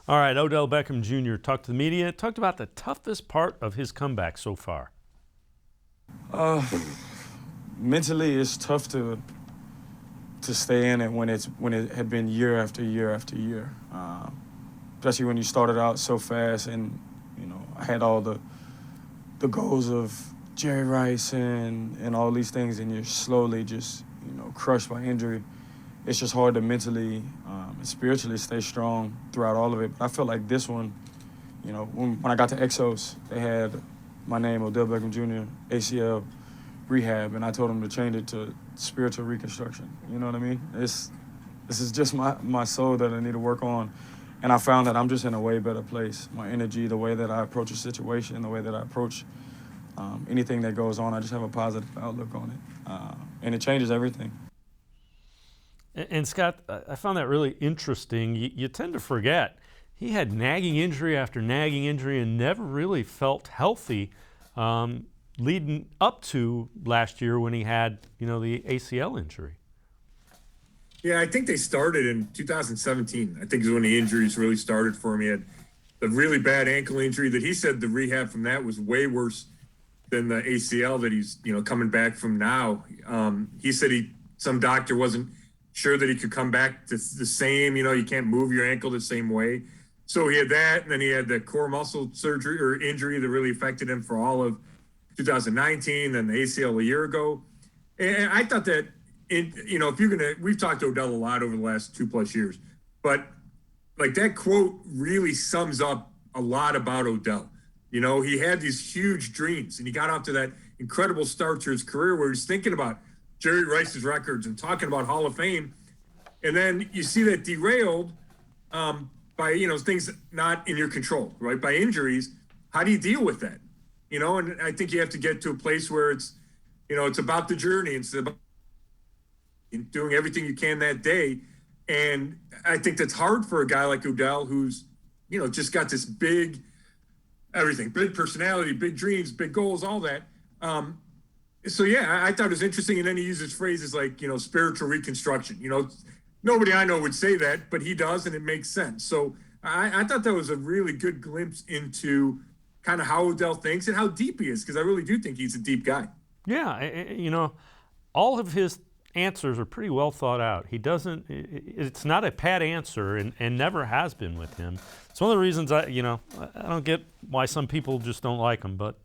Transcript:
All right, Odell Beckham Jr. talked to the media, talked about the toughest part of his comeback so far. Mentally, it's tough to stay in it when it had been year after year after year, especially when you started out so fast, and I had all the goals of Jerry Rice and all these things, and you're slowly just crushed by injury. It's just hard to mentally and spiritually stay strong throughout all of it. But I felt like this one, when I got to Exos, they had my name, Odell Beckham Jr., ACL rehab, and I told them to change it to spiritual reconstruction. You know what I mean? This is just my soul that I need to work on. And I found that I'm just in a way better place. My energy, the way that I approach a situation, the way that I approach anything that goes on, I just have a positive outlook on it. And it changes everything. And Scott, I found that really interesting. You tend to forget he had nagging injury after nagging injury and never really felt healthy leading up to last year when he had, the ACL injury. Yeah, I think they started in 2017. I think is when the injuries really started for him. He had a really bad ankle injury that he said the rehab from that was way worse than the ACL that he's, coming back from now. He said some doctor wasn't sure that he could come back to the same, you can't move your ankle the same way. So he had that, and then he had the core muscle surgery or injury that really affected him for all of 2019, then the ACL a year ago. And I thought that, we've talked to Odell a lot over the last 2+ years, but like that quote really sums up a lot about Odell. He had these huge dreams, and he got off to that incredible start to his career where he's thinking about Jerry Rice's records and talking about Hall of Fame. And then you see that derailed by, things not in your control, right? By injuries. How do you deal with that? And I think you have to get to a place where it's, it's about the journey. It's about doing everything you can that day. And I think that's hard for a guy like Odell, who's, just got this big personality, big dreams, big goals, all that. So, yeah, I thought it was interesting. And then he uses phrases like, spiritual reconstruction. Nobody I know would say that, but he does, and it makes sense. So I thought that was a really good glimpse into kind of how Odell thinks and how deep he is, because I really do think he's a deep guy. Yeah, all of his answers are pretty well thought out. It's not a pat answer and never has been with him. It's one of the reasons I don't get why some people just don't like him, but